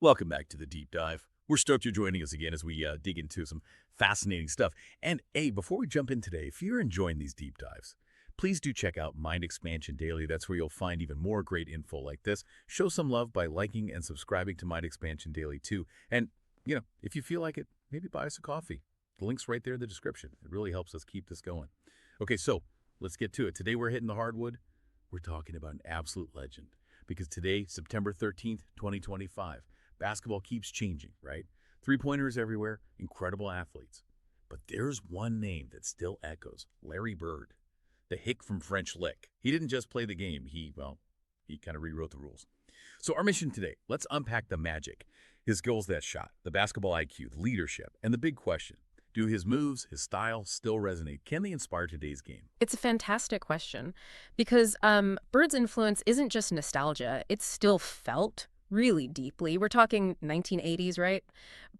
Welcome back to the Deep Dive. We're stoked you're joining us again as we dig into some fascinating stuff. And hey, before we jump in today, if you're enjoying these deep dives, please do check out Mind Expansion Daily. That's where you'll find even more great info like this. Show some love by liking and subscribing to Mind Expansion Daily too. And, if you feel like it, maybe buy us a coffee. The link's right there in the description. It really helps us keep this going. Okay, so let's get to it. Today we're hitting the hardwood. We're talking about an absolute legend. Because today, September 13th, 2025, basketball keeps changing, right? Three-pointers everywhere, incredible athletes. But there's one name that still echoes, Larry Bird. The hick from French Lick. He didn't just play the game, he kind of rewrote the rules. So our mission today, let's unpack the magic, his goals that shot, the basketball IQ, the leadership, and the big question. Do his moves, his style still resonate? Can they inspire today's game? It's a fantastic question because Bird's influence isn't just nostalgia. It's still felt really deeply. We're talking 1980s, right?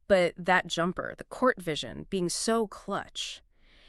But that jumper, the court vision, being so clutch,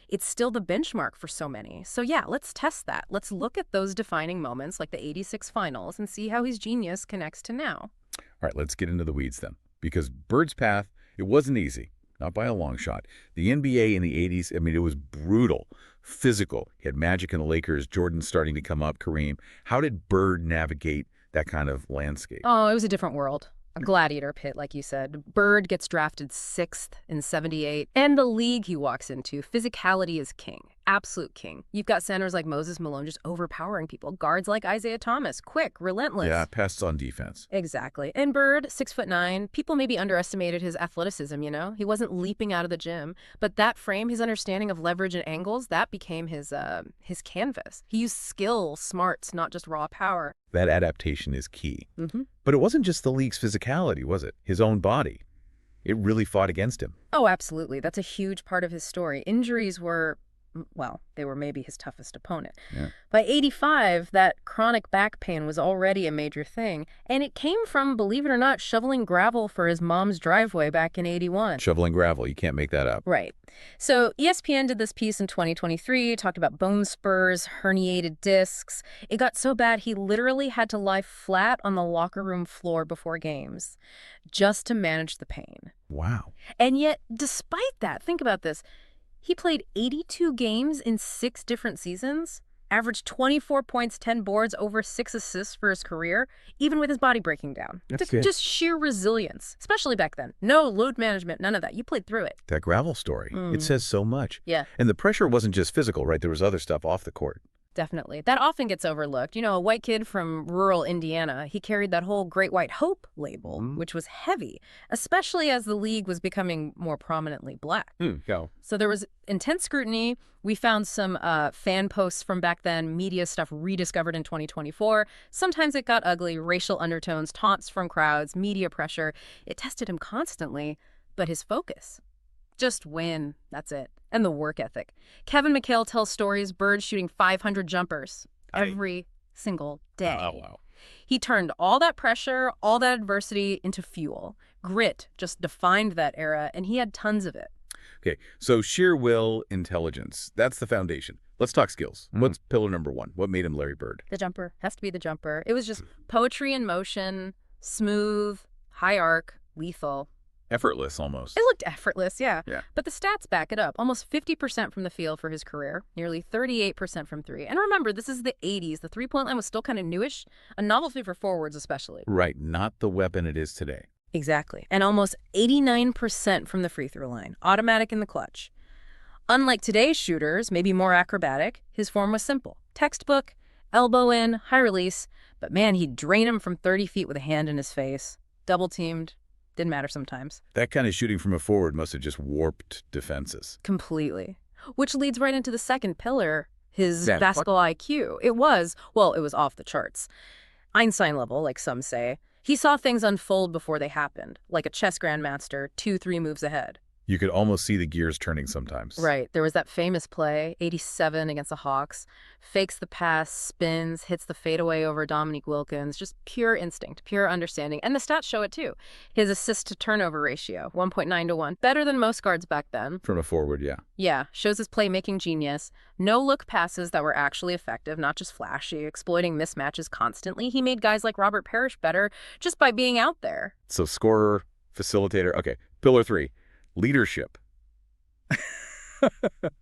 it's still the benchmark for so many. So yeah, let's test that. Let's look at those defining moments like the 86 finals and see how his genius connects to now. All right, let's get into the weeds then. Because Bird's path, it wasn't easy. Not by a long shot. The NBA in the 80s, it was brutal, physical. He had Magic and the Lakers, Jordan starting to come up, Kareem. How did Bird navigate that kind of landscape? Oh, it was a different world. A gladiator pit, like you said. Bird gets drafted 6th in '78. And the league he walks into, physicality is king. Absolute king. You've got centers like Moses Malone just overpowering people. Guards like Isaiah Thomas, quick, relentless. Yeah, pests on defense. Exactly. And Bird, 6'9", people maybe underestimated his athleticism, He wasn't leaping out of the gym. But that frame, his understanding of leverage and angles, that became his canvas. He used skill, smarts, not just raw power. That adaptation is key. Mm-hmm. But it wasn't just the league's physicality, was it? His own body. It really fought against him. Oh, absolutely. That's a huge part of his story. Injuries were, they were maybe his toughest opponent. Yeah. By 85, that chronic back pain was already a major thing. And it came from, believe it or not, shoveling gravel for his mom's driveway back in 81. Shoveling gravel. You can't make that up. Right. So ESPN did this piece in 2023, talked about bone spurs, herniated discs. It got so bad he literally had to lie flat on the locker room floor before games just to manage the pain. Wow. And yet, despite that, think about this. He played 82 games in 6 different seasons, averaged 24 points, 10 boards, over 6 assists for his career, even with his body breaking down. That's good. Just sheer resilience, especially back then. No load management, none of that. You played through it. That gravel story, it says so much. Yeah. And the pressure wasn't just physical, right? There was other stuff off the court. Definitely. That often gets overlooked. A white kid from rural Indiana, he carried that whole Great White Hope label, which was heavy, especially as the league was becoming more prominently black. Go. So there was intense scrutiny. We found some fan posts from back then, media stuff rediscovered in 2024. Sometimes it got ugly, racial undertones, taunts from crowds, media pressure. It tested him constantly, but his focus, just win, that's it. And the work ethic. Kevin McHale tells stories, Bird shooting 500 jumpers every single day. Oh, wow. He turned all that pressure, all that adversity into fuel. Grit just defined that era, and he had tons of it. Okay, so sheer will, intelligence, that's the foundation. Let's talk skills. What's pillar number 1? What made him Larry Bird? The jumper. Has to be the jumper. It was just poetry in motion, smooth, high arc, lethal. Effortless, almost. It looked effortless, yeah. Yeah. But the stats back it up. Almost 50% from the field for his career, nearly 38% from 3. And remember, this is the 80s. The three-point line was still kind of newish, a novelty for forwards especially. Right, not the weapon it is today. Exactly. And almost 89% from the free throw line, automatic in the clutch. Unlike today's shooters, maybe more acrobatic, his form was simple. Textbook, elbow in, high release, but man, he'd drain him from 30 feet with a hand in his face. Double-teamed. Didn't matter sometimes. That kind of shooting from a forward must have just warped defenses. Completely. Which leads right into the second pillar, his basketball IQ. It was off the charts. Einstein level, like some say. He saw things unfold before they happened, like a chess grandmaster 2-3 moves ahead. You could almost see the gears turning sometimes. Right. There was that famous play, 87 against the Hawks. Fakes the pass, spins, hits the fadeaway over Dominique Wilkins. Just pure instinct, pure understanding. And the stats show it too. His assist-to-turnover ratio, 1.9 to 1. Better than most guards back then. From a forward, yeah. Yeah, shows his playmaking genius. No-look passes that were actually effective, not just flashy, exploiting mismatches constantly. He made guys like Robert Parrish better just by being out there. So scorer, facilitator. Okay, pillar 3. Leadership.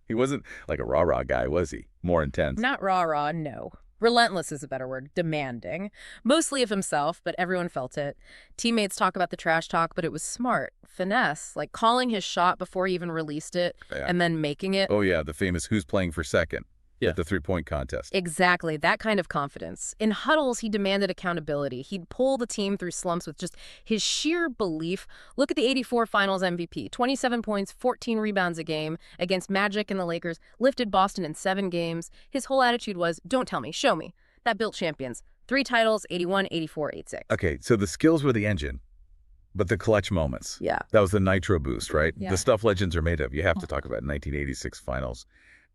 He wasn't like a rah-rah guy, was he? More intense. Not rah-rah, no. Relentless is a better word. Demanding. Mostly of himself, but everyone felt it. Teammates talk about the trash talk, but it was smart. Finesse. Like calling his shot before he even released it, and then making it. Oh, yeah, the famous who's playing for second at the three-point contest. Exactly. That kind of confidence. In huddles, he demanded accountability. He'd pull the team through slumps with just his sheer belief. Look at the 84 Finals MVP. 27 points, 14 rebounds a game against Magic and the Lakers. Lifted Boston in 7 games. His whole attitude was, don't tell me, show me. That built champions. 3 titles, 81, 84, 86. Okay, so the skills were the engine, but the clutch moments. Yeah. That was the nitro boost, right? Yeah. The stuff legends are made of. You have to talk about 1986 Finals.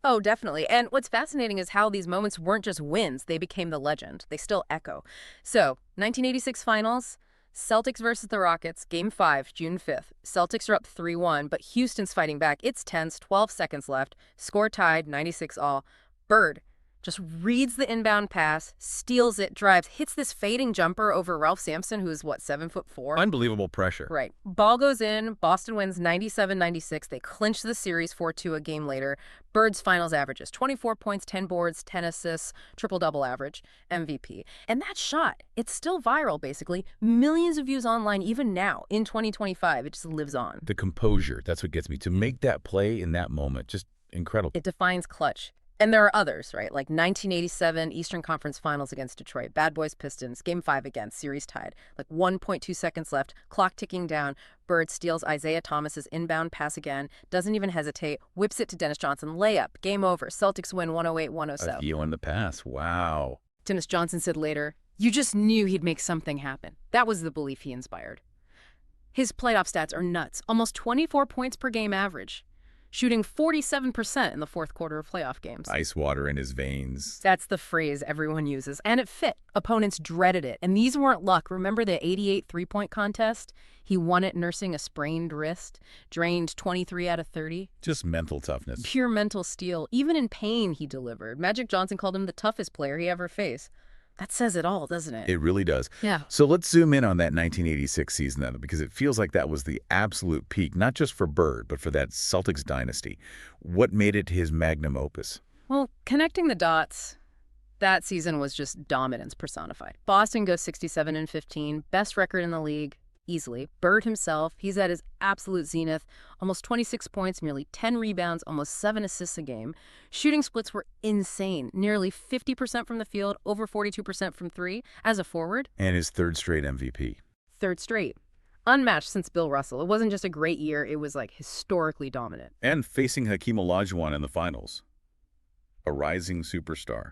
Oh, definitely. And what's fascinating is how these moments weren't just wins. They became the legend. They still echo. So, 1986 Finals, Celtics versus the Rockets, Game 5, June 5th. Celtics are up 3-1, but Houston's fighting back. It's tense, 12 seconds left. Score tied, 96 all. Bird just reads the inbound pass, steals it, drives, hits this fading jumper over Ralph Sampson, who is, 7'4"? Unbelievable pressure. Right. Ball goes in. Boston wins 97-96. They clinch the series 4-2 a game later. Bird's finals averages 24 points, 10 boards, 10 assists, triple-double average, MVP. And that shot, it's still viral, basically. Millions of views online even now, in 2025. It just lives on. The composure, that's what gets me. To make that play in that moment, just incredible. It defines clutch. And there are others, right? Like 1987 Eastern Conference Finals against Detroit. Bad Boys Pistons. Game 5 again. Series tied. Like 1.2 seconds left. Clock ticking down. Bird steals Isaiah Thomas's inbound pass again. Doesn't even hesitate. Whips it to Dennis Johnson. Layup. Game over. Celtics win 108-107. A view on the pass. Wow. Dennis Johnson said later, "You just knew he'd make something happen." That was the belief he inspired. His playoff stats are nuts. Almost 24 points per game average. Shooting 47% in the fourth quarter of playoff games. Ice water in his veins. That's the phrase everyone uses. And it fit. Opponents dreaded it. And these weren't luck. Remember the 88 three-point contest? He won it nursing a sprained wrist, drained 23 out of 30. Just mental toughness. Pure mental steel. Even in pain, he delivered. Magic Johnson called him the toughest player he ever faced. That says it all, doesn't it? It really does. Yeah. So let's zoom in on that 1986 season then, because it feels like that was the absolute peak, not just for Bird, but for that Celtics dynasty. What made it his magnum opus? Well, connecting the dots, that season was just dominance personified. Boston goes 67-15, best record in the league, easily. Bird himself, he's at his absolute zenith, almost 26 points, nearly 10 rebounds, almost 7 assists a game. Shooting splits were insane, nearly 50% from the field, over 42% from 3 as a forward. And his third straight MVP. Third straight. Unmatched since Bill Russell. It wasn't just a great year, it was like historically dominant. And facing Hakeem Olajuwon in the finals. A rising superstar.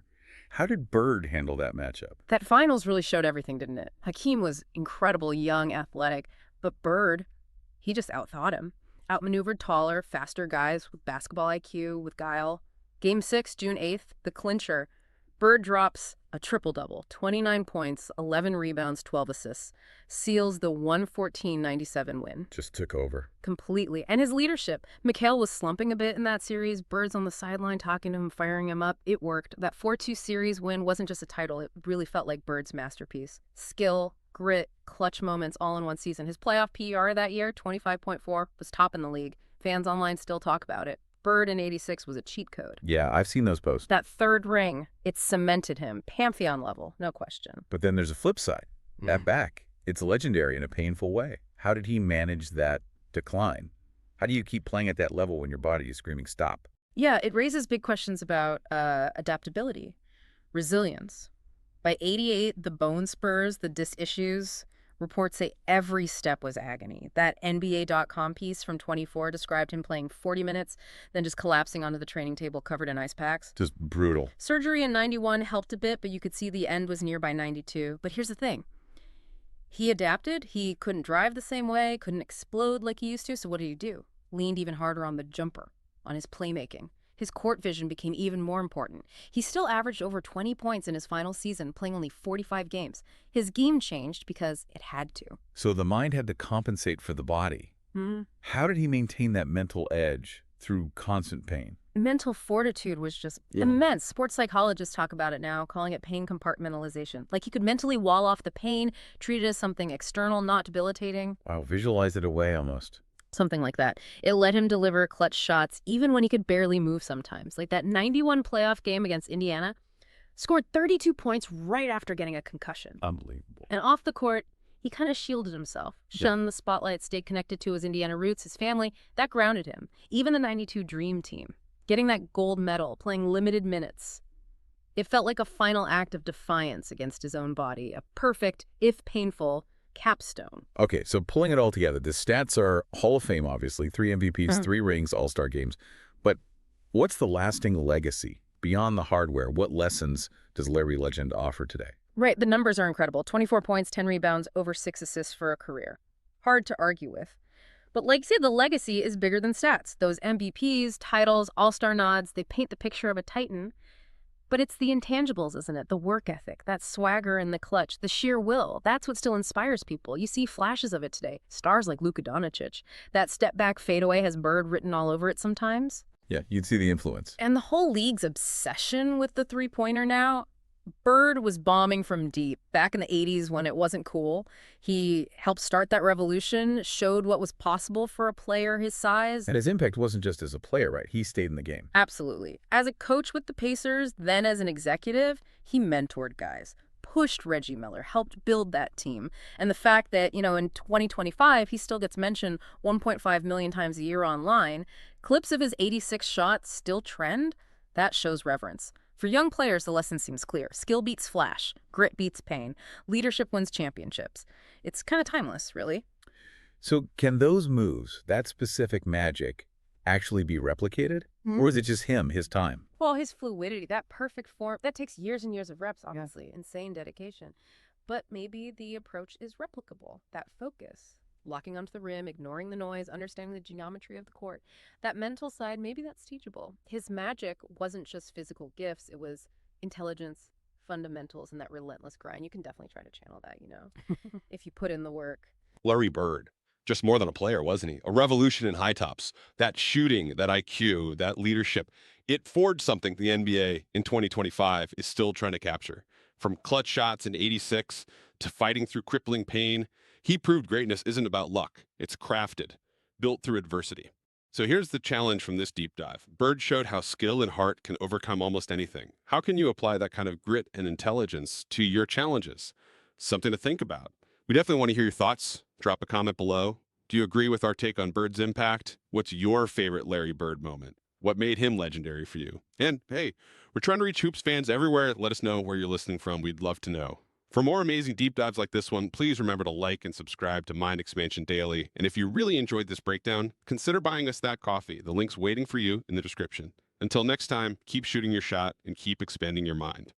How did Bird handle that matchup? That finals really showed everything, didn't it? Hakeem was incredible, young, athletic, but Bird, he just outthought him. Outmaneuvered taller, faster guys with basketball IQ, with guile. Game 6, June 8th, the clincher. Bird drops a triple-double, 29 points, 11 rebounds, 12 assists. Seals the 114-97 win. Just took over. Completely. And his leadership. Mikal was slumping a bit in that series. Bird's on the sideline talking to him, firing him up. It worked. That 4-2 series win wasn't just a title. It really felt like Bird's masterpiece. Skill, grit, clutch moments all in one season. His playoff PER that year, 25.4, was top in the league. Fans online still talk about it. Bird in 86 was a cheat code. Yeah, I've seen those posts. That third ring, it cemented him. Pantheon level, no question. But then there's a flip side. At back, it's legendary in a painful way. How did he manage that decline? How do you keep playing at that level when your body is screaming stop? Yeah, it raises big questions about adaptability, resilience. By 88, the bone spurs, the disc issues, reports say every step was agony. That NBA.com piece from 24 described him playing 40 minutes, then just collapsing onto the training table covered in ice packs. Just brutal. Surgery in 91 helped a bit, but you could see the end was near by 92. But here's the thing. He adapted. He couldn't drive the same way, couldn't explode like he used to, so what did he do? leaned even harder on the jumper, on his playmaking. His court vision became even more important. He still averaged over 20 points in his final season, playing only 45 games. His game changed because it had to. So the mind had to compensate for the body. Hmm. How did he maintain that mental edge through constant pain? Mental fortitude was just immense. Sports psychologists talk about it now, calling it pain compartmentalization. Like he could mentally wall off the pain, treat it as something external, not debilitating. Wow, visualize it away almost. Something like that. It let him deliver clutch shots even when he could barely move sometimes. Like that 91 playoff game against Indiana, scored 32 points right after getting a concussion. Unbelievable. And off the court, he kind of shielded himself, shunned the spotlight, stayed connected to his Indiana roots, his family. That grounded him. Even the 92 Dream Team, getting that gold medal, playing limited minutes. It felt like a final act of defiance against his own body, a perfect, if painful, capstone. Okay, so pulling it all together, the stats are Hall of Fame, obviously, 3 MVPs, 3 rings, All-Star games. But what's the lasting legacy? Beyond the hardware, what lessons does Larry Legend offer today? Right, the numbers are incredible. 24 points, 10 rebounds, over 6 assists for a career. Hard to argue with. But like I said, the legacy is bigger than stats. Those MVPs, titles, all-star nods, they paint the picture of a titan. But it's the intangibles, isn't it? The work ethic, that swagger in the clutch, the sheer will. That's what still inspires people. You see flashes of it today. Stars like Luka Doncic. That step-back fadeaway has Bird written all over it sometimes. Yeah, you'd see the influence. And the whole league's obsession with the three-pointer now. Bird was bombing from deep. Back in the 80s when it wasn't cool, he helped start that revolution, showed what was possible for a player his size. And his impact wasn't just as a player, right? He stayed in the game. Absolutely. As a coach with the Pacers, then as an executive, he mentored guys, pushed Reggie Miller, helped build that team. And the fact that, in 2025, he still gets mentioned 1.5 million times a year online, clips of his 86 shots still trend, that shows reverence. For young players, the lesson seems clear. Skill beats flash. Grit beats pain. Leadership wins championships. It's kind of timeless, really. So can those moves, that specific magic, actually be replicated? Or is it just him, his time? Well, his fluidity, that perfect form, that takes years and years of reps, obviously. Insane dedication. But maybe the approach is replicable. That focus. Locking onto the rim, ignoring the noise, understanding the geometry of the court. That mental side, maybe that's teachable. His magic wasn't just physical gifts. It was intelligence, fundamentals, and that relentless grind. You can definitely try to channel that, if you put in the work. Larry Bird, just more than a player, wasn't he? A revolution in high tops. That shooting, that IQ, that leadership. It forged something the NBA in 2025 is still trying to capture. From clutch shots in 86 to fighting through crippling pain, he proved greatness isn't about luck. It's crafted, built through adversity. So here's the challenge from this deep dive. Bird showed how skill and heart can overcome almost anything. How can you apply that kind of grit and intelligence to your challenges? Something to think about. We definitely want to hear your thoughts. Drop a comment below. Do you agree with our take on Bird's impact? What's your favorite Larry Bird moment? What made him legendary for you? And hey, we're trying to reach Hoops fans everywhere. Let us know where you're listening from. We'd love to know. For more amazing deep dives like this one, please remember to like and subscribe to Mind Expansion Daily. And if you really enjoyed this breakdown, consider buying us that coffee. The link's waiting for you in the description. Until next time, keep shooting your shot and keep expanding your mind.